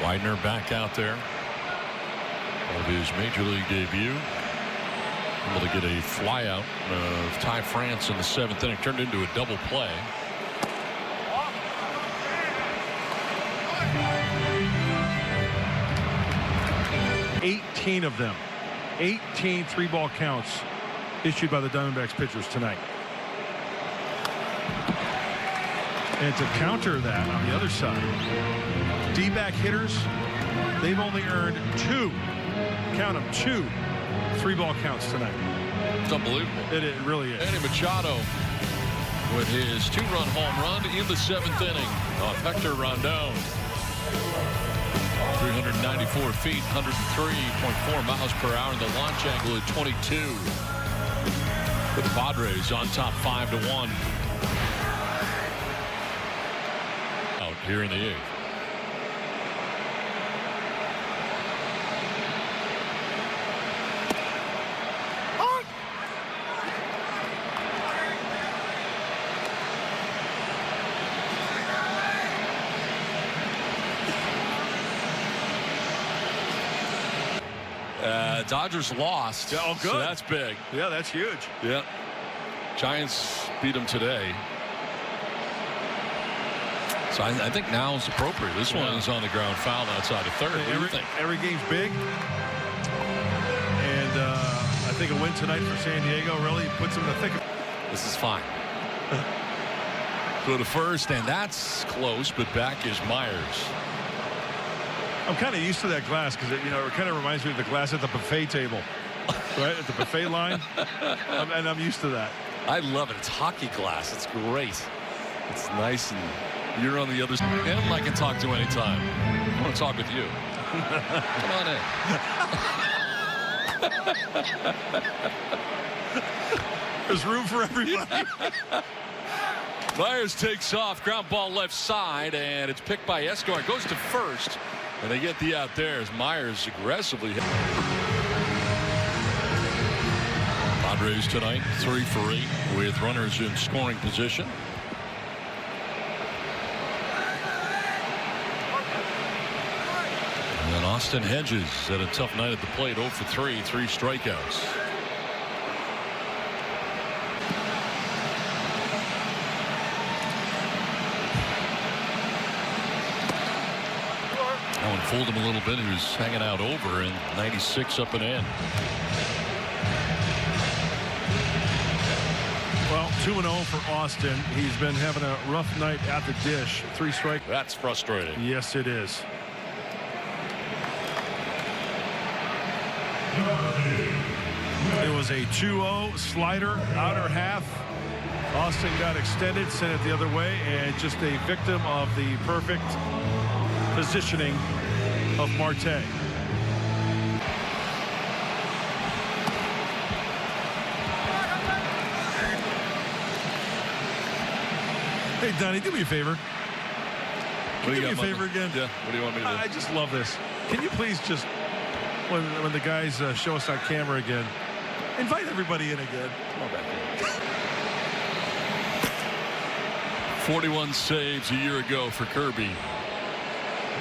Widener back out there of his major league debut. Able to get a flyout of Ty France in the 7th inning. Turned into a double play. Of them. 18 3-ball counts issued by the Diamondbacks pitchers tonight. And to counter that on the other side, D-back hitters, they've only earned 2, count them, 2 3-ball counts tonight. It's unbelievable. It really is. Manny Machado with his 2-run home run in the 7th inning on Hector Rondon. 394 feet, 103.4 miles per hour, and the launch angle at 22. With the Padres on top 5-1. Out here in the 8th. Dodgers lost. Oh, good. So that's big. Yeah, that's huge. Yeah. Giants beat them today. So I think now is appropriate. This one is on the ground foul outside of third. What do you think? Every game's big. And I think a win tonight for San Diego really puts them in the thick of it. This is fine. Go to first, and that's close, but back is Myers. I'm kind of used to that glass because it kind of reminds me of the glass at the buffet table, right at the buffet line, and I'm used to that. I love it. It's hockey glass. It's great. It's nice, and you're on the other side. And I can talk to anytime. I want to talk with you. Come on in. There's room for everybody. Myers takes off, ground ball left side, and it's picked by Escobar. Goes to first. And they get the out there as Myers aggressively hit. Padres tonight 3 for 8 with runners in scoring position. And Austin Hedges had a tough night at the plate. 0 for 3 strikeouts. Fooled him a little bit. He was hanging out over, and 96 up and in. Well, 2-0 for Austin. He's been having a rough night at the dish. 3 strikes. That's frustrating. Yes, it is. It was a 2-0 slider, outer half. Austin got extended, sent it the other way, and just a victim of the perfect positioning of Marte. Hey, Donnie, do me a favor. Can you do me a favor again? Yeah, what do you want me to do? I just love this. Can you please just, when the guys show us on camera again, invite everybody in again. Come on back here. 41 saves a year ago for Kirby.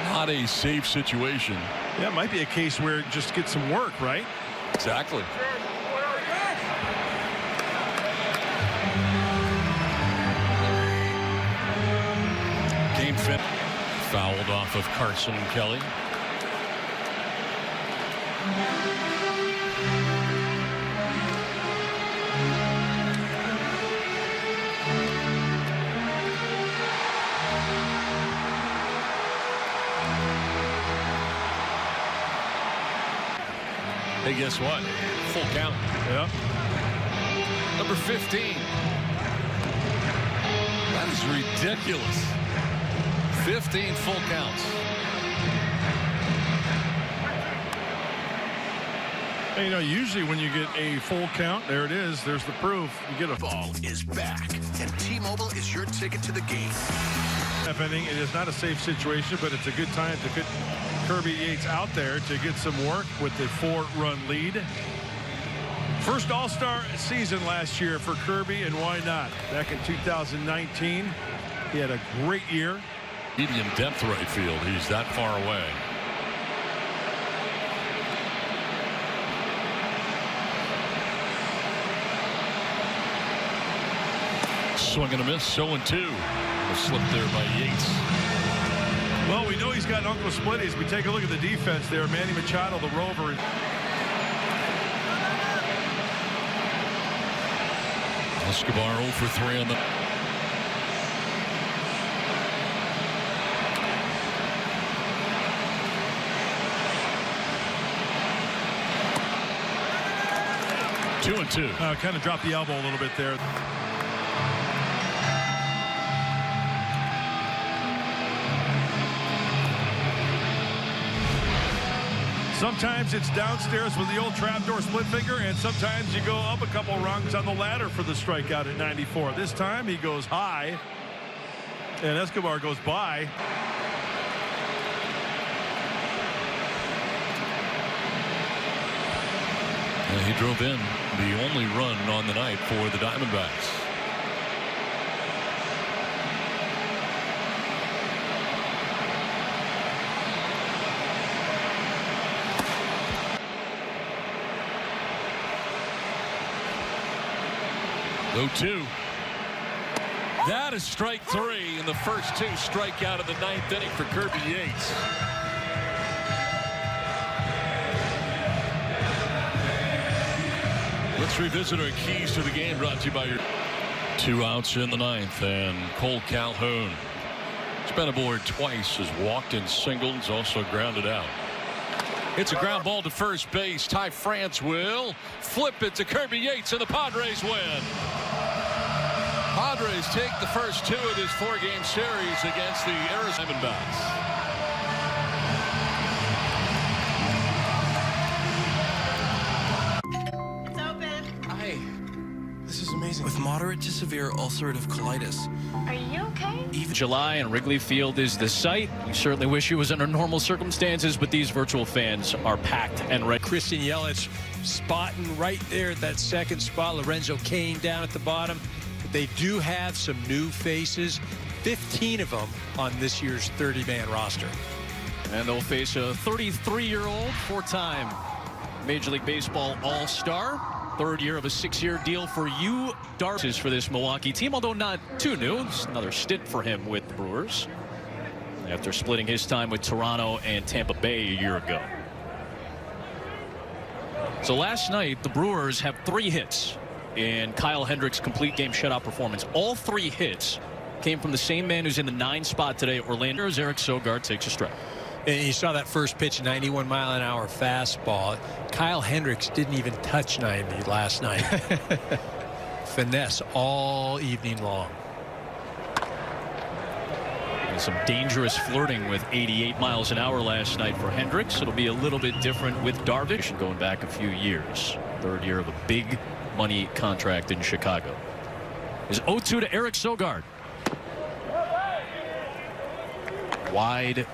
Not a safe situation. Yeah, it might be a case where just get some work, right? Exactly. Game fit. Fouled off of Carson and Kelly. Hey, guess what? Full count. Yeah. Number 15. That is ridiculous. 15 full counts. And, usually when you get a full count, there it is. There's the proof. You get a ball is back, and T-Mobile is your ticket to the game. It is not a safe situation, but it's a good time to get Kirby Yates out there to get some work with the 4-run lead. First All-Star season last year for Kirby, and why not? Back in 2019, he had a great year. Medium depth right field. He's that far away. Swing and a miss. 0-2. A slip there by Yates. Well, we know he's got Uncle Splitties. We take a look at the defense there. Manny Machado, the rover. Escobar 0 for 3 on the. Two and two. Kind of dropped the elbow a little bit there. Sometimes it's downstairs with the old trapdoor split finger, and sometimes you go up a couple rungs on the ladder for the strikeout at 94. This time he goes high, and Escobar goes by. And he drove in the only run on the night for the Diamondbacks. Low 2. That is strike 3 in the first 2 strikeout of the 9th inning for Kirby Yates. Let's revisit our keys to the game, brought to you by your 2 outs in the 9th, and Cole Calhoun has been aboard twice, has walked in singles, also grounded out. It's a ground ball to first base. Ty France will flip it to Kirby Yates, and the Padres win. Padres take the first 2 of this 4-game series against the Arizona Diamondbacks. It's open. Hi. This is amazing. With moderate to severe ulcerative colitis. Are you okay? July and Wrigley Field is the site. We certainly wish it was under normal circumstances, but these virtual fans are packed and ready. Christian Yelich spotting right there at that second spot. Lorenzo Cain down at the bottom. But they do have some new faces, 15 of them on this year's 30-man roster. And they'll face a 33-year-old, 4-time Major League Baseball All-Star. 3rd year of a 6-year deal for Yu Darvish for this Milwaukee team, although not too new. It's another stint for him with the Brewers after splitting his time with Toronto and Tampa Bay a year ago. So last night, the Brewers have 3 hits in Kyle Hendricks' complete game shutout performance. All 3 hits came from the same man who's in the 9 spot today, Orlando. Eric Sogard takes a strike. And you saw that first pitch, 91-mile-an-hour fastball. Kyle Hendricks didn't even touch 90 last night. Finesse all evening long. And some dangerous flirting with 88 miles an hour last night for Hendricks. It'll be a little bit different with Darvish going back a few years. 3rd year of a big money contract in Chicago. Is 0-2 to Eric Sogard. Wide,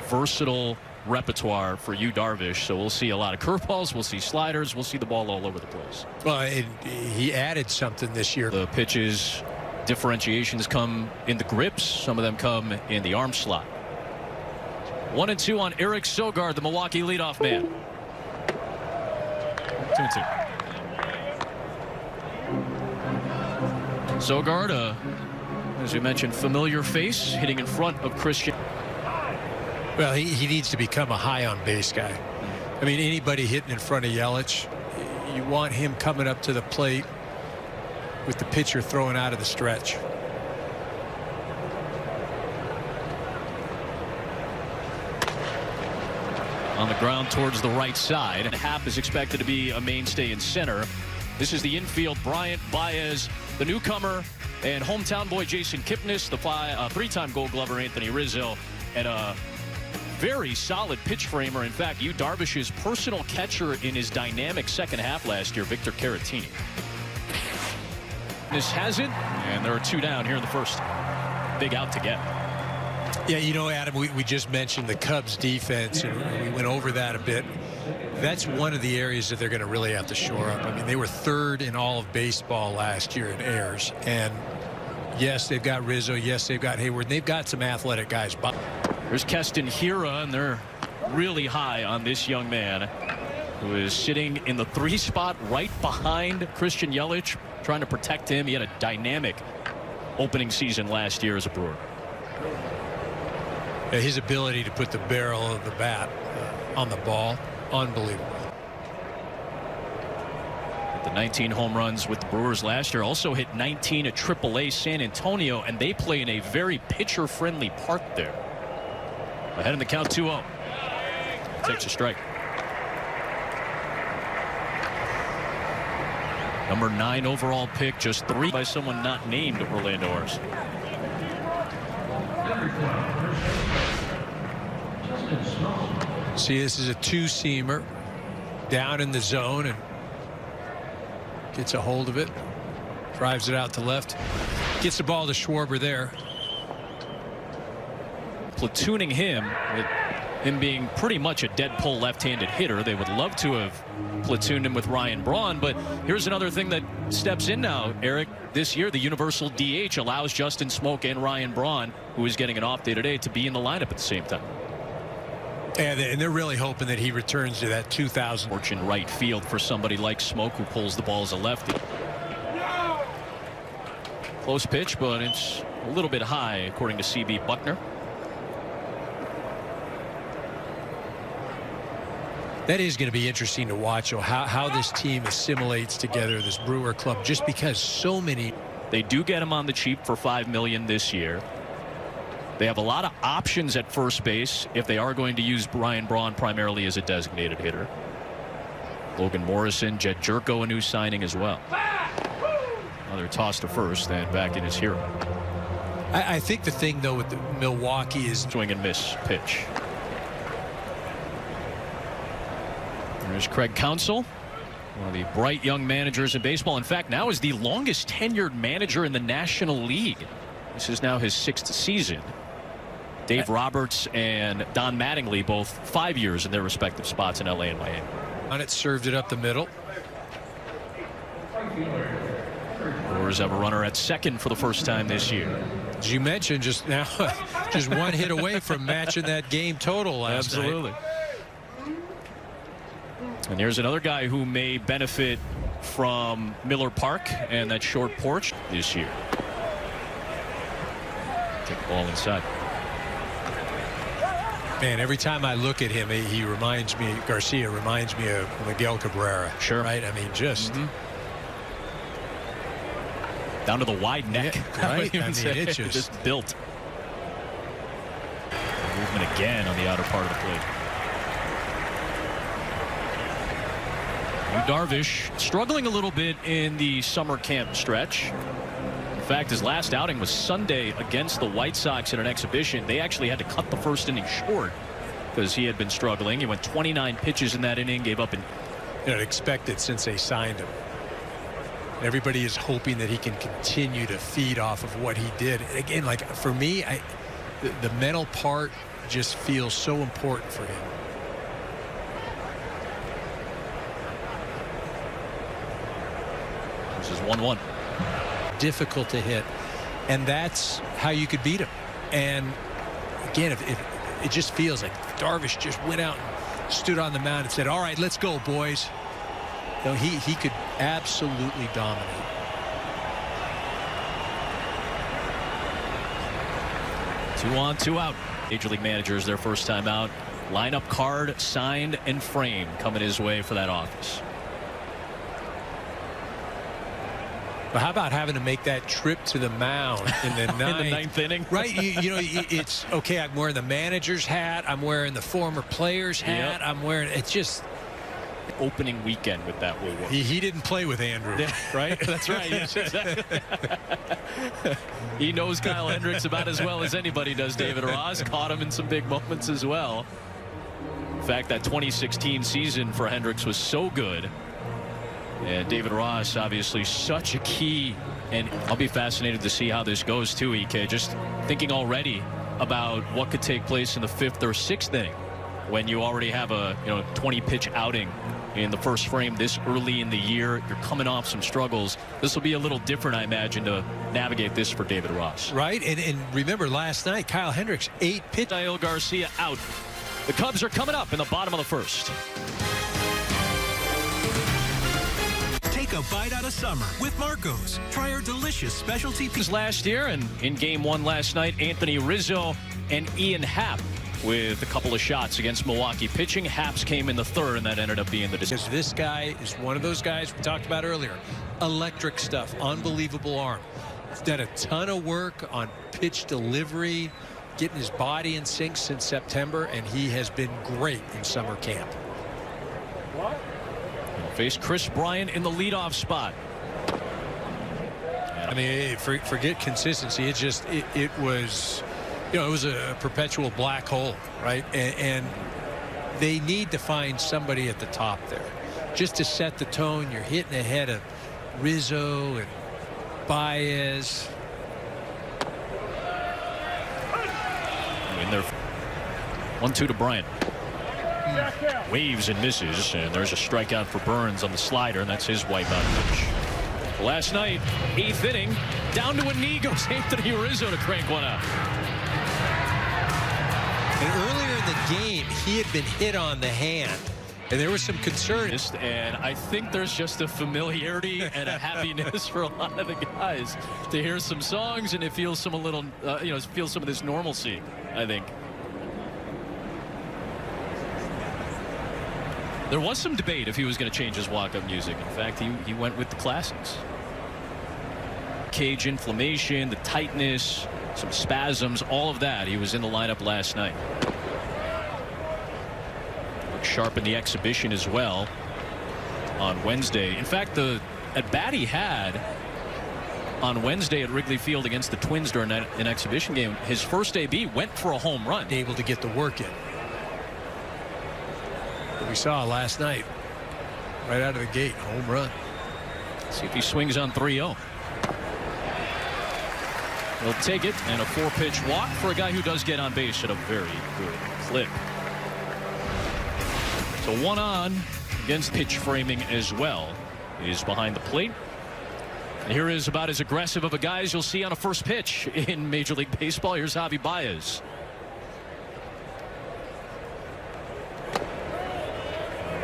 versatile repertoire for Yu Darvish, so we'll see a lot of curveballs, we'll see sliders, we'll see the ball all over the place. Well, he added something this year. The pitches differentiations come in the grips, some of them come in the arm slot. 1-2 on Eric Sogard, the Milwaukee leadoff man. 2-2. Sogard, as we mentioned, familiar face, hitting in front of Christian. Well, he needs to become a high on base guy. I mean, anybody hitting in front of Yelich, you want him coming up to the plate with the pitcher throwing out of the stretch. On the ground towards the right side, and Happ is expected to be a mainstay in center. This is the infield. Bryant, Baez, the newcomer, and hometown boy Jason Kipnis, the 3-time Gold Glover Anthony Rizzo, and a very solid pitch framer. In fact, Yu Darvish's personal catcher in his dynamic second half last year, Victor Caratini. This has it, and there are 2 down here in the first. Big out to get. Yeah, you know, Adam, we just mentioned the Cubs defense, and we went over that a bit. That's one of the areas that they're going to really have to shore up. I mean, they were 3rd in all of baseball last year in errors, and Yes, they've got Rizzo. Yes, they've got Hayward. They've got some athletic guys. There's Keston Hiura, and they're really high on this young man who is sitting in the 3 spot right behind Christian Yelich, trying to protect him. He had a dynamic opening season last year as a Brewer. His ability to put the barrel of the bat on the ball, unbelievable. The 19 home runs with the Brewers last year, also hit 19 at AAA San Antonio, and they play in a very pitcher-friendly park there. Ahead in the count, 2-0. Takes a strike. Number 9 overall pick, just 3 by someone not named Orlando Orris. See, this is a 2-seamer down in the zone and gets a hold of it, drives it out to left, gets the ball to Schwarber there. Platooning him, with him being pretty much a dead pull left-handed hitter. They would love to have platooned him with Ryan Braun, but here's another thing that steps in now, Eric. This year, the universal DH allows Justin Smoke and Ryan Braun, who is getting an off day today, to be in the lineup at the same time. And they're really hoping that he returns to that 2000. Fortune right field for somebody like Smoke, who pulls the ball as a lefty. Close pitch, but it's a little bit high, according to CB Buckner. That is going to be interesting to watch, how this team assimilates together, this Brewer club, just because so many. They do get him on the cheap for $5 million this year. They have a lot of options at first base if they are going to use Ryan Braun primarily as a designated hitter. Logan Morrison, Jed Jerko, a new signing as well. Another toss to first, and back in his hero. I think the thing, though, with the Milwaukee is swing and miss pitch. There's Craig Counsell, one of the bright young managers in baseball. In fact, now is the longest tenured manager in the National League. This is now his 6th season. Dave Roberts and Don Mattingly, both 5 years in their respective spots in LA and Miami. On it, served it up the middle. Brewers have a runner at second for the first time this year. As you mentioned just now, just one hit away from matching that game total last night. Absolutely. And here's another guy who may benefit from Miller Park and that short porch this year. Take the ball inside. Man, every time I look at him, he reminds me, Garcia reminds me of Miguel Cabrera. Sure. Right? I mean, just. Down to the wide neck. Yeah, right? I mean, it's just built. Movement again on the outer part of the plate. Darvish struggling a little bit in the summer camp stretch. In fact, his last outing was Sunday against the White Sox in an exhibition. They actually had to cut the first inning short because he had been struggling. He went 29 pitches in that inning, gave up an. Expected since they signed him. Everybody is hoping that he can continue to feed off of what he did. Again, like for me, the mental part just feels so important for him. This is 1-1. Difficult to hit, and that's how you could beat him. And again, if it just feels like Darvish just went out and stood on the mound and said, all right, let's go, boys. You know, he could absolutely dominate. Two on, two out. Major League managers, their first time out. Lineup card signed and framed coming his way for that office. But how about having to make that trip to the mound in the ninth inning? Right. You know, it's okay. I'm wearing the manager's hat. I'm wearing the former player's hat. I'm wearing it's just opening weekend with that will work. He didn't play with Andrew, right? That's right. Yes, exactly. He knows Kyle Hendricks about as well as anybody does. David Ross caught him in some big moments as well. In fact, that 2016 season for Hendricks was so good. And David Ross, obviously, such a key. And I'll be fascinated to see how this goes, too, EK. Just thinking already about what could take place in the 5th or 6th inning when you already have a 20-pitch outing in the first frame this early in the year. You're coming off some struggles. This will be a little different, I imagine, to navigate this for David Ross. Right, and remember last night, Kyle Hendricks, 8 pitches. Dial Garcia out. The Cubs are coming up in the bottom of the first. Take a bite out of summer with Marco's. Try our delicious specialty pizza. Last year, and in game one last night, Anthony Rizzo and Ian Happ with a couple of shots against Milwaukee pitching. Haps came in the third, and that ended up being the decision. Because this guy is one of those guys we talked about earlier. Electric stuff, unbelievable arm. He's done a ton of work on pitch delivery, getting his body in sync since September, and he has been great in summer camp. He'll face Chris Bryant in the leadoff spot. I mean, forget consistency. It was, it was a perpetual black hole, right? And they need to find somebody at the top there just to set the tone. You're hitting ahead of Rizzo and Baez. In there, 1-2 to Bryant. Waves and misses, and there's a strikeout for Burns on the slider, and that's his wipeout pitch. Last night, 8th inning, down to a knee goes Anthony Rizzo to crank one out. And earlier in the game, he had been hit on the hand, and there was some concern. And I think there's just a familiarity and a happiness for a lot of the guys to hear some songs and to feel some feel some of this normalcy, I think. There was some debate if he was going to change his walk-up music. In fact, he went with the classics. Cage inflammation, the tightness, some spasms, all of that. He was in the lineup last night. Looked sharp in the exhibition as well on Wednesday. In fact, the at-bat he had on Wednesday at Wrigley Field against the Twins during an exhibition game, his first AB went for a home run. Able to get the work in. We saw last night, right out of the gate, home run. See if he swings on 3-0. He'll take it, and a 4-pitch walk for a guy who does get on base at a very good clip. So 1 on against pitch framing as well is behind the plate. And here is about as aggressive of a guy as you'll see on a first pitch in Major League Baseball. Here's Javi Baez.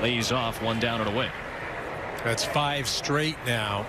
Lays off, 1 down and away. That's 5 straight now.